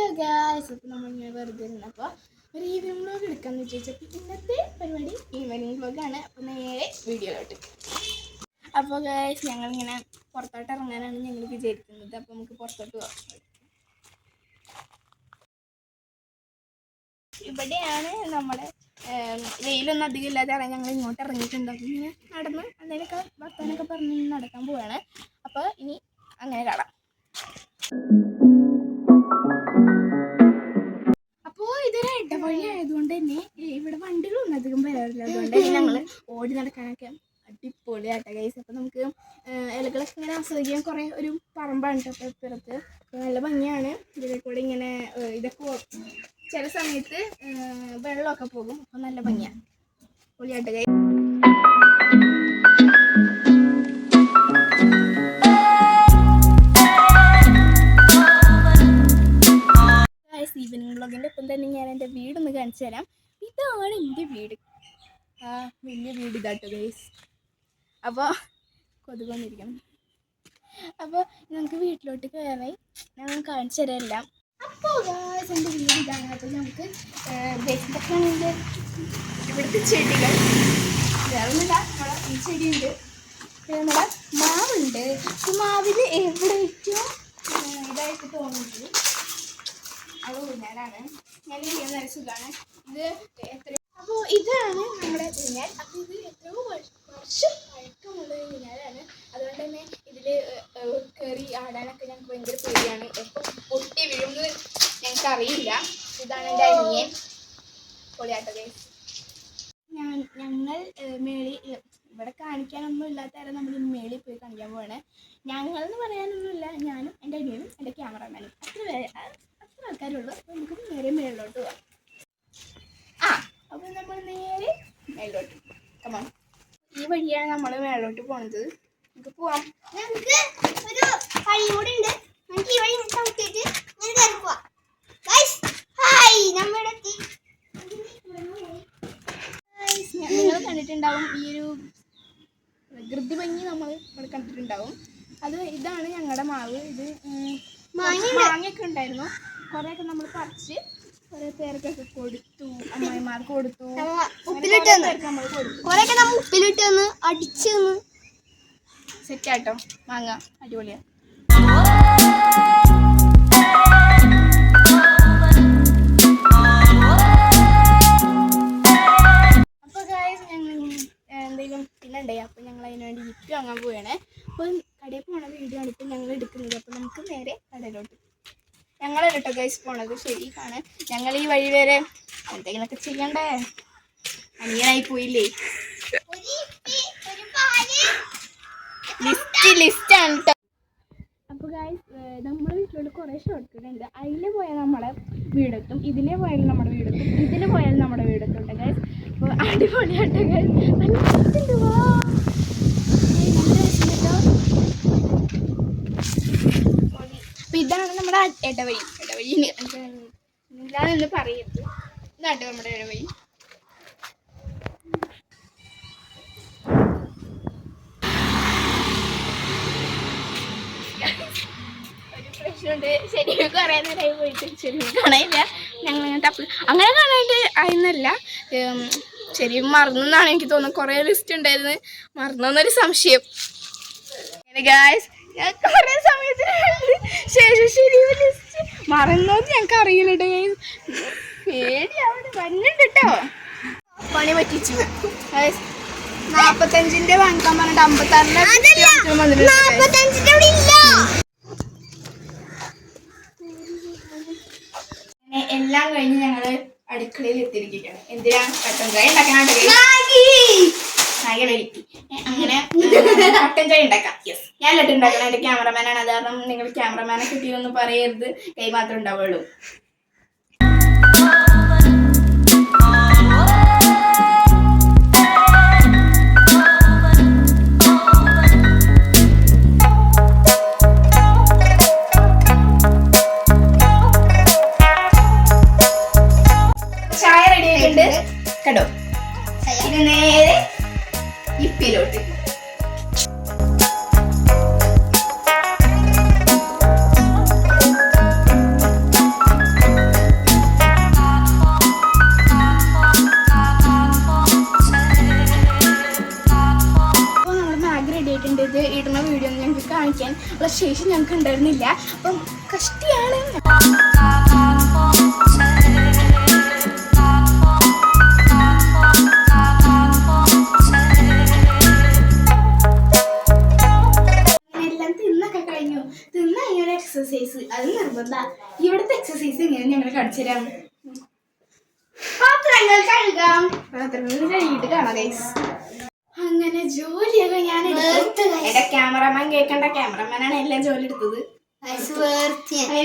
Hello guys, അപ്പോൾ നമ്മളിങ്ങനെ വെറുതെ ഇരുന്നപ്പോൾ ഒരു ഈവനിങ് വ്ലോഗ് എടുക്കാമെന്ന് വിചാരിച്ചപ്പോൾ ഇന്നത്തെ പരിപാടി ഈവനിങ് വ്ലോഗാണ്. അപ്പോൾ നേരെ വീഡിയോയിലോട്ട്. അപ്പോൾ ഗായ്സ്, ഞങ്ങളിങ്ങനെ പുറത്തോട്ട് ഇറങ്ങാനാണ് ഞങ്ങൾ വിചാരിക്കുന്നത്. അപ്പോൾ നമുക്ക് പുറത്തോട്ട് പോകാം. ഇവിടെയാണ് നമ്മുടെ വെയിലൊന്നും അധികം ഇല്ലാതെ ഞങ്ങൾ ഇങ്ങോട്ട് ഇറങ്ങിയിട്ടുണ്ട്. അപ്പോൾ ഇങ്ങനെ നടന്ന് എന്തെങ്കിലുമൊക്കെ വർത്താനൊക്കെ പറഞ്ഞ് നടക്കാൻ പോവുകയാണ്. അപ്പോൾ ഇനി അങ്ങനെ കാണാം. അപ്പോൾ ഇതൊരു ഇടവഴി ആയതുകൊണ്ട് തന്നെ ഇവിടെ വണ്ടികളൊന്നും അധികം വരാറില്ല. അതുകൊണ്ട് തന്നെ ഞങ്ങൾ ഓടി നടക്കാനൊക്കെ അടിപൊളിയാട്ടോ ഗൈസ്. അപ്പോൾ നമുക്ക് ഇലകളൊക്കെ ഇങ്ങനെ ആസ്വദിക്കാൻ കുറേ ഒരു പറമ്പാണ് കേട്ടോ ഇപ്പുറത്ത്. നല്ല ഭംഗിയാണ്. ഇതിൽ കൂടെ ഇങ്ങനെ ഇതൊക്കെ ചില സമയത്ത് വെള്ളമൊക്കെ പോകും. അപ്പോൾ നല്ല ഭംഗിയാണ്. പൊളിയാട്ടോ ഗൈസ്. ഈവനിങ് വ്ളോഗിൻ്റെ ഒപ്പം തന്നെ ഞാൻ എൻ്റെ വീടൊന്ന് കാണിച്ചു തരാം. ഇതാണ് എൻ്റെ വീട്. വലിയ വീട് ഇതാട്ടോ ഗൈസ്. അപ്പോൾ കൊതുക് വന്നിരിക്കണം. അപ്പോൾ നമുക്ക് വീട്ടിലോട്ട് കയറി ഞാൻ കാണിച്ചു തരാം എല്ലാം. അപ്പോൾ ഗൈസ്, എൻ്റെ വീട് ഇതാണ്. അപ്പോൾ നമുക്ക് ഇതൊക്കെ ആണെങ്കിൽ ഇവിടുത്തെ ചെടികൾ വേറൊന്നുമില്ല. നമ്മുടെ ഈ ചെടിയുണ്ട്, നമ്മുടെ മാവുണ്ട്. ഈ മാവിൽ എവിടെ ഏറ്റവും ഇതായിട്ട് തോന്നുന്നത് അത് ഊഞ്ഞാലാണ്. ഞാൻ ഇരിക്കുന്ന നല്ല സുഖമാണ്. ഇത് എത്ര അപ്പോൾ ഇതാണ് നമ്മുടെ ഊഞ്ഞാൽ. അപ്പോൾ ഇത് എത്രയോ വർഷം പഴക്കമുള്ള ഊഞ്ഞാലാണ്. അതുകൊണ്ട് തന്നെ ഇതിൽ കയറി ആടാനൊക്കെ ഞങ്ങൾക്ക് ഭയങ്കര പേടിയാണ്. എപ്പോൾ പൊട്ടി വീഴുന്നത് ഞങ്ങൾക്ക് അറിയില്ല. ഇതാണ് എൻ്റെ അനിയൻ. പൊളിയാട്ടോ ഗൈസ്. ഞങ്ങൾ മേളി ഇവിടെ കാണിക്കാനൊന്നും ഇല്ലാത്ത കാര്യം നമ്മൾ മേളിൽ പോയി കാണിക്കാൻ പോവാണ്. ഞങ്ങൾ എന്ന് പറയാനൊന്നുമില്ല, ഞാനും എൻ്റെ അനിയനും എൻ്റെ ക്യാമറമാനും അത്ര ആൾക്കാരുള്ളൂ. അപ്പോൾ നമുക്ക് നേരെ മേളിലോട്ട് പോവാം. അപ്പോൾ നമ്മൾ നേരെ മേളിലോട്ട് കമാം. ഈ വഴിയാണ് നമ്മൾ മേളിലോട്ട് പോണത്. നമുക്ക് പോവാം. നമുക്ക് ഒരു വഴി കൂടി ഉണ്ട്. നമുക്ക് ഈ വഴി ചവിട്ടിയിട്ട് ഞാൻ കയറി പോവാം. ഗൈസ് ഹായ്, നമ്മൾ എത്തി. നിങ്ങൾ കണ്ടിട്ടുണ്ടാവും ഈ ഒരു പ്രകൃതി ഭംഗി നമ്മൾ ഇവിടെ കണ്ടിട്ടുണ്ടാവും. ഇതാണ് ഞങ്ങളുടെ മാവ്. ഇത് മാങ്ങയൊക്കെ ഉണ്ടായിരുന്നു. കുറേയൊക്കെ നമ്മൾ പറിച്ച് കുറേ പേർക്കൊക്കെ കൊടുത്തു, അമ്മായിമാർക്ക് കൊടുത്തു, ഉപ്പിലിട്ട് കുറേയൊക്കെ നമ്മൾ ഉപ്പിലിട്ട് അടിച്ച് സെറ്റാട്ടോ. മാങ്ങ അടിപൊളിയാണ്. അപ്പോൾ ഗൈസ്, ഞങ്ങൾ എന്തെങ്കിലും പിന്നെ അപ്പോൾ ഞങ്ങൾ അതിന് വേണ്ടി വിറ്റ് വാങ്ങാൻ പോവുകയാണ്. അപ്പോൾ കടയിൽ പോണ വീഡിയോ ആണ് ഇപ്പോൾ ഞങ്ങൾ എടുക്കുന്നത്. അപ്പോൾ നമുക്ക് നേരെ കടയിലോട്ട്. ഞങ്ങളല്ല കേട്ടോ ഗൈസ് പോണത്, ശരിക്കാണ്. ഞങ്ങൾ ഈ വഴി വരെ എന്തെങ്കിലുമൊക്കെ ചെയ്യണ്ടേ. അനിയനായി പോയില്ലേ. ലിസ്റ്റാണ് കേട്ടോ. അപ്പോൾ ഗൈസ്, നമ്മുടെ വീട്ടിലോട്ട് കുറേ ഷോർട്ട് കട്ട് ഉണ്ട്. അതിൽ പോയാൽ നമ്മുടെ വീടെത്തും, ഇതിലേ പോയാലും നമ്മുടെ വീടെത്തും, ഇതിൽ പോയാലും നമ്മുടെ വീടെത്തും കേട്ടോ ഗൈസ്. അപ്പോൾ അടിപൊളിയാട്ടോ ഗൈസ്. നല്ല രസമുണ്ട്. വാ, നല്ല രസം കേട്ടോ. അപ്പോൾ ഇതാണ് നമ്മുടെ ഇടവഴി. എന്താണെന്ന് പറയരുത്. ഇതാട്ടോ നമ്മുടെ ഇടവഴി. ഒരു പ്രശ്നമുണ്ട്, ശരിക്കും കുറേ നേരമായി പോയിട്ട് ശരിക്കും കാണാനില്ല. ഞങ്ങളിങ്ങനെ അങ്ങനെ കാണാനായിട്ട് ആയിരുന്നല്ല, ശരിക്കും മറന്നെന്നാണ് എനിക്ക് തോന്നുന്നത്. കുറേ ലിസ്റ്റ് ഉണ്ടായിരുന്നു, മറന്നെന്നൊരു സംശയം. ഗായ്സ്, ഞാൻ കുറേ സമയത്തിന് ശേഷം ശരിക്കും ലിസ്റ്റ് മറന്നോന്ന് ഞങ്ങൾക്ക് അറിയില്ല കേട്ടോ. പേടിയാവുന്നു വന്നിട്ട് കേട്ടോ. പണി പറ്റിച്ചു. 45ന്റെ വാങ്ങിക്കാൻ പറഞ്ഞിട്ട് 56 എല്ലാം കഴിഞ്ഞ് ഞങ്ങൾ അടുക്കളയിൽ എത്തിയിരിക്കുകയാണ്. എന്തിനാണ് കട്ടൻ ചായ ഉണ്ടാക്കാനായിട്ട് അങ്ങനെ കട്ടൻ ചായ ഉണ്ടാക്കാം. യെസ്, ഞാൻ ലട്ട് ഉണ്ടാക്കണം. എൻ്റെ ക്യാമറമാനാണ്. അത് കാരണം നിങ്ങൾ ക്യാമറമാനെ കിട്ടിയൊന്നും പറയരുത്, കൈ മാത്രമേ ഉണ്ടാവുള്ളൂ. ചായ റെഡി ആയിട്ടുണ്ട് കേട്ടോ. ഇത് നേരെ ഇപ്പിലോട്ട്. ശേഷി ഞങ്ങൾക്ക് ഉണ്ടായിരുന്നില്ല. അപ്പം കഷ്ടിയാണ്. എല്ലാം തിന്നൊക്കെ കഴിഞ്ഞു. തിന്ന ഇങ്ങനെ എക്സസൈസ് അത് നിർബന്ധ. ഇവിടുത്തെ എക്സസൈസ് ഇങ്ങനെ ഞങ്ങൾ കാണിച്ചു തരാം. പാത്രങ്ങൾ കഴുകാം. പാത്രങ്ങൾ കഴുകിയിട്ട് കാണാം ഗൈസ്. അങ്ങനെ ജോലിയൊക്കെ ഞാൻ എന്റെ ക്യാമറമാൻ കേൾക്കണ്ട, ക്യാമറമാനാണ് എല്ലാം ജോലി എടുത്തത്.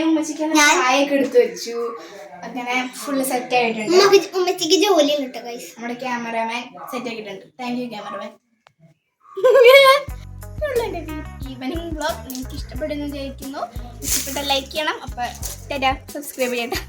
ഉമ്മച്ചിക്ക് ചായയൊക്കെ എടുത്തു വെച്ചു. അങ്ങനെ ഫുള്ള് സെറ്റ് ആയിട്ടുണ്ട്. ഉമ്മച്ചിക്ക് ജോലി ഉണ്ട് ഗൈസ്. നമ്മുടെ ക്യാമറമാൻ സെറ്റ് ആക്കിയിട്ടുണ്ട്. Thank you cameraman. Evening vlog നിങ്ങൾക്ക് ഇഷ്ടപ്പെടുന്നു വിചാരിക്കുന്നു. ഇഷ്ടപ്പെട്ട ലൈക്ക് ചെയ്യണം. അപ്പൊ സബ്സ്ക്രൈബ് ചെയ്യട്ടെ.